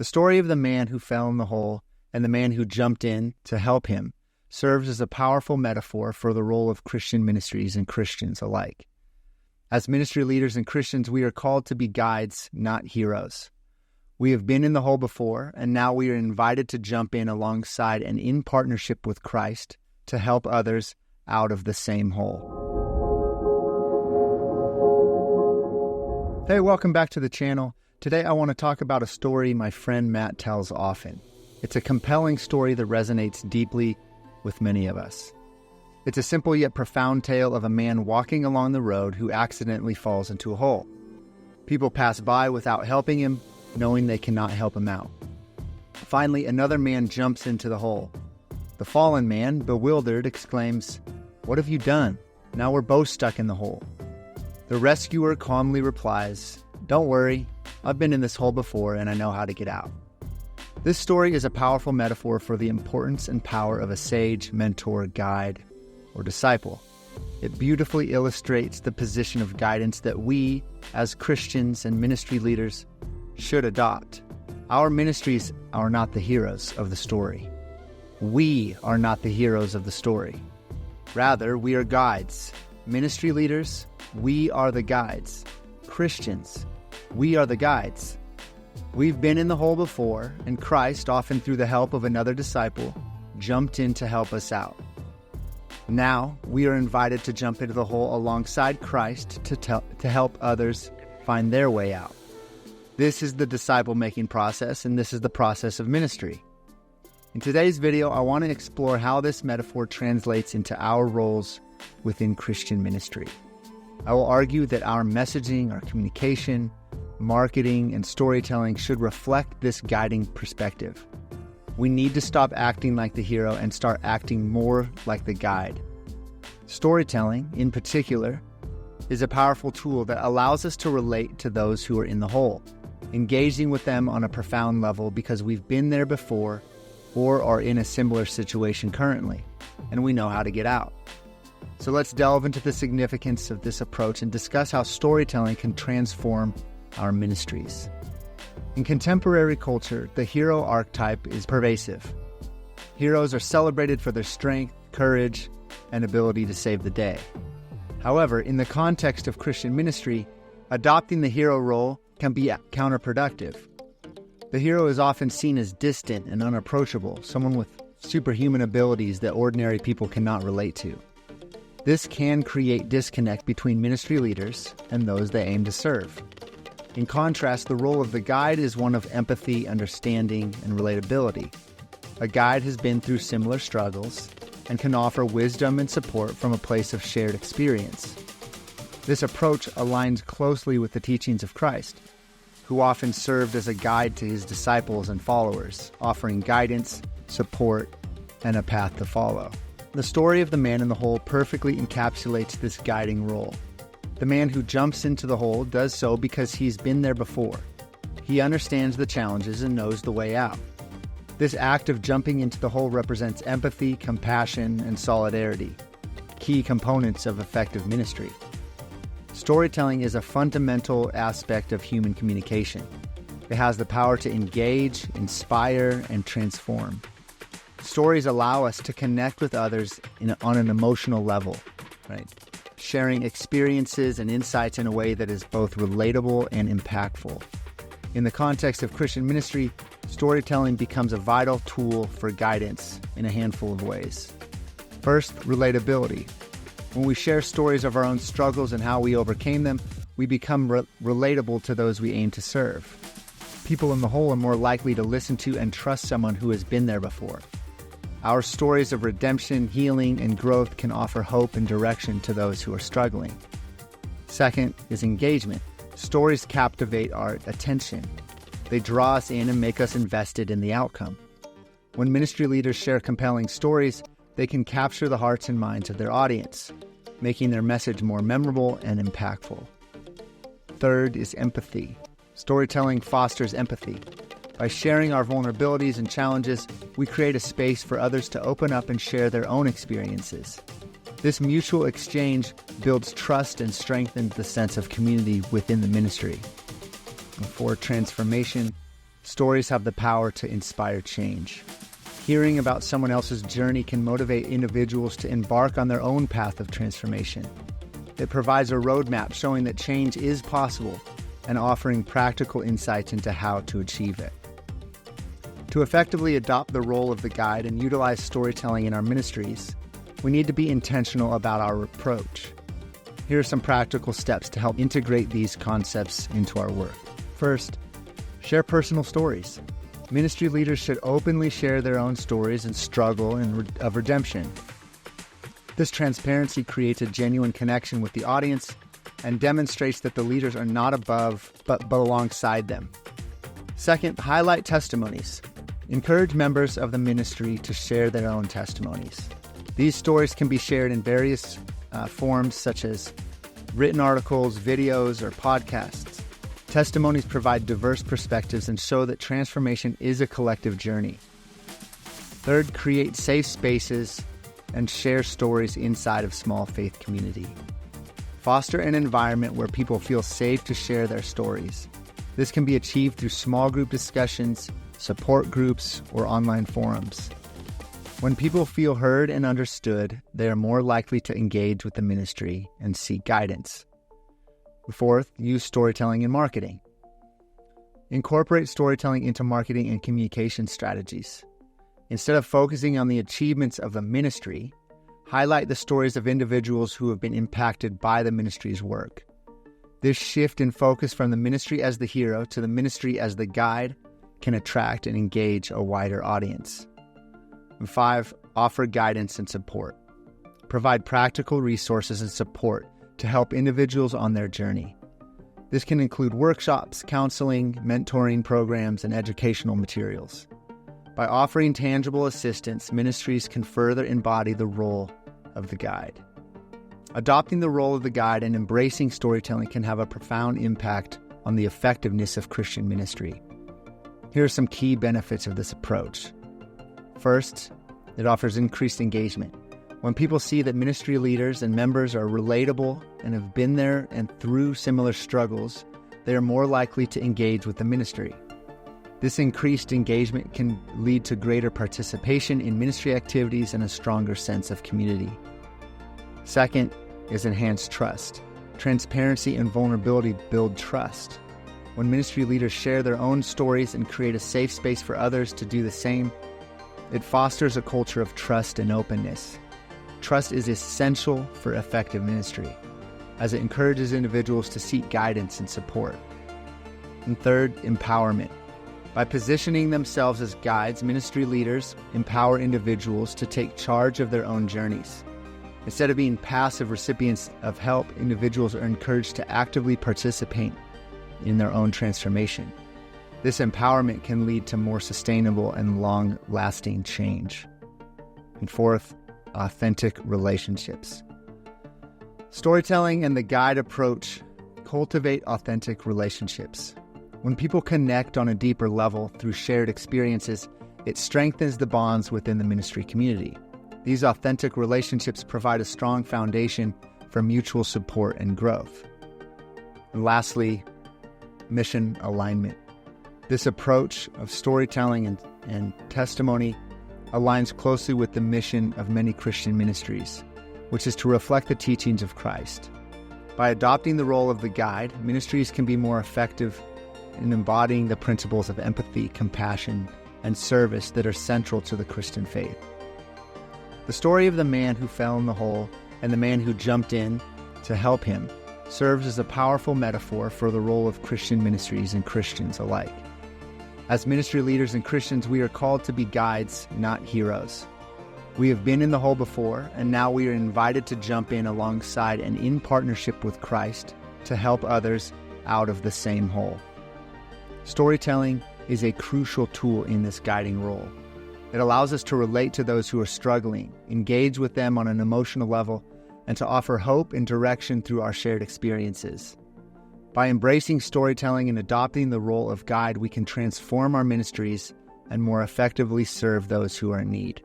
The story of the man who fell in the hole and the man who jumped in to help him serves as a powerful metaphor for the role of Christian ministries and Christians alike. As ministry leaders and Christians, we are called to be guides, not heroes. We have been in the hole before, and now we are invited to jump in alongside and in partnership with Christ to help others out of the same hole. Hey, welcome back to the channel. Today I want to talk about a story my friend Matt tells often. It's a compelling story that resonates deeply with many of us. It's a simple yet profound tale of a man walking along the road who accidentally falls into a hole. People pass by without helping him, knowing they cannot help him out. Finally, another man jumps into the hole. The fallen man, bewildered, exclaims, "What have you done? Now we're both stuck in the hole." The rescuer calmly replies, "Don't worry, I've been in this hole before and I know how to get out." This story is a powerful metaphor for the importance and power of a sage, mentor, guide, or disciple. It beautifully illustrates the position of guidance that we, as Christians and ministry leaders, should adopt. Our ministries are not the heroes of the story. We are not the heroes of the story. Rather, we are guides. Ministry leaders, we are the guides. Christians, we are the guides. We've been in the hole before, and Christ, often through the help of another disciple, jumped in to help us out. Now, we are invited to jump into the hole alongside Christ to help others find their way out. This is the disciple-making process, and this is the process of ministry. In today's video, I want to explore how this metaphor translates into our roles within Christian ministry. I will argue that our messaging, our communication, marketing, and storytelling should reflect this guiding perspective. We need to stop acting like the hero and start acting more like the guide. Storytelling, in particular, is a powerful tool that allows us to relate to those who are in the hole, engaging with them on a profound level because we've been there before or are in a similar situation currently, and we know how to get out. So let's delve into the significance of this approach and discuss how storytelling can transform our ministries. In contemporary culture, the hero archetype is pervasive. Heroes are celebrated for their strength, courage, and ability to save the day. However, in the context of Christian ministry, adopting the hero role can be counterproductive. The hero is often seen as distant and unapproachable, someone with superhuman abilities that ordinary people cannot relate to. This can create disconnect between ministry leaders and those they aim to serve. In contrast, the role of the guide is one of empathy, understanding, and relatability. A guide has been through similar struggles and can offer wisdom and support from a place of shared experience. This approach aligns closely with the teachings of Christ, who often served as a guide to his disciples and followers, offering guidance, support, and a path to follow. The story of the man in the hole perfectly encapsulates this guiding role. The man who jumps into the hole does so because he's been there before. He understands the challenges and knows the way out. This act of jumping into the hole represents empathy, compassion, and solidarity, key components of effective ministry. Storytelling is a fundamental aspect of human communication. It has the power to engage, inspire, and transform. Stories allow us to connect with others on an emotional level, right? Sharing experiences and insights in a way that is both relatable and impactful. In the context of Christian ministry, storytelling becomes a vital tool for guidance in a handful of ways. First, relatability. When we share stories of our own struggles and how we overcame them, we become relatable to those we aim to serve. People in the hole are more likely to listen to and trust someone who has been there before. Our stories of redemption, healing, and growth can offer hope and direction to those who are struggling. Second is engagement. Stories captivate our attention. They draw us in and make us invested in the outcome. When ministry leaders share compelling stories, they can capture the hearts and minds of their audience, making their message more memorable and impactful. Third is empathy. Storytelling fosters empathy. By sharing our vulnerabilities and challenges, we create a space for others to open up and share their own experiences. This mutual exchange builds trust and strengthens the sense of community within the ministry. And for transformation, Stories have the power to inspire change. Hearing about someone else's journey can motivate individuals to embark on their own path of transformation. It provides a roadmap showing that change is possible and offering practical insights into how to achieve it. To effectively adopt the role of the guide and utilize storytelling in our ministries, we need to be intentional about our approach. Here are some practical steps to help integrate these concepts into our work. First, share personal stories. Ministry leaders should openly share their own stories and struggle of redemption. This transparency creates a genuine connection with the audience and demonstrates that the leaders are not above, but alongside them. Second, highlight testimonies. Encourage members of the ministry to share their own testimonies. These stories can be shared in various forms such as written articles, videos, or podcasts. Testimonies provide diverse perspectives and show that transformation is a collective journey. Third, create safe spaces and share stories inside of small faith community. Foster an environment where people feel safe to share their stories. This can be achieved through small group discussions, support groups, or online forums. When people feel heard and understood, they are more likely to engage with the ministry and seek guidance. Fourth, use storytelling in marketing. Incorporate storytelling into marketing and communication strategies. Instead of focusing on the achievements of the ministry, highlight the stories of individuals who have been impacted by the ministry's work. This shift in focus from the ministry as the hero to the ministry as the guide can attract and engage a wider audience. And 5, offer guidance and support. Provide practical resources and support to help individuals on their journey. This can include workshops, counseling, mentoring programs, and educational materials. By offering tangible assistance, ministries can further embody the role of the guide. Adopting the role of the guide and embracing storytelling can have a profound impact on the effectiveness of Christian ministry. Here are some key benefits of this approach. First, it offers increased engagement. When people see that ministry leaders and members are relatable and have been there and through similar struggles, they are more likely to engage with the ministry. This increased engagement can lead to greater participation in ministry activities and a stronger sense of community. Second is enhanced trust. Transparency and vulnerability build trust. When ministry leaders share their own stories and create a safe space for others to do the same, it fosters a culture of trust and openness. Trust is essential for effective ministry, as it encourages individuals to seek guidance and support. And third, empowerment. By positioning themselves as guides, ministry leaders empower individuals to take charge of their own journeys. Instead of being passive recipients of help, individuals are encouraged to actively participate in their own transformation. This empowerment can lead to more sustainable and long-lasting change. And fourth, authentic relationships. Storytelling and the guide approach cultivate authentic relationships. When people connect on a deeper level through shared experiences, it strengthens the bonds within the ministry community. These authentic relationships provide a strong foundation for mutual support and growth. And lastly, mission alignment. This approach of storytelling and testimony aligns closely with the mission of many Christian ministries, which is to reflect the teachings of Christ. By adopting the role of the guide, ministries can be more effective in embodying the principles of empathy, compassion, and service that are central to the Christian faith. The story of the man who fell in the hole and the man who jumped in to help him serves as a powerful metaphor for the role of Christian ministries and Christians alike. As ministry leaders and Christians, we are called to be guides, not heroes. We have been in the hole before, and now we are invited to jump in alongside and in partnership with Christ to help others out of the same hole. Storytelling is a crucial tool in this guiding role. It allows us to relate to those who are struggling, engage with them on an emotional level, and to offer hope and direction through our shared experiences. By embracing storytelling and adopting the role of guide, we can transform our ministries and more effectively serve those who are in need.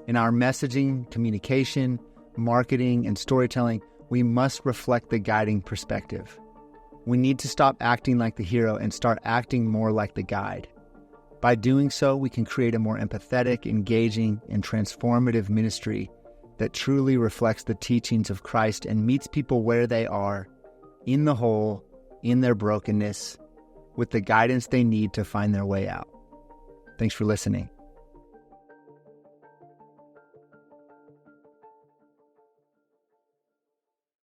In our messaging, communication, marketing, and storytelling, we must reflect the guiding perspective. We need to stop acting like the hero and start acting more like the guide. By doing so, we can create a more empathetic, engaging, and transformative ministry that truly reflects the teachings of Christ and meets people where they are, in the hole, in their brokenness, with the guidance they need to find their way out. Thanks for listening.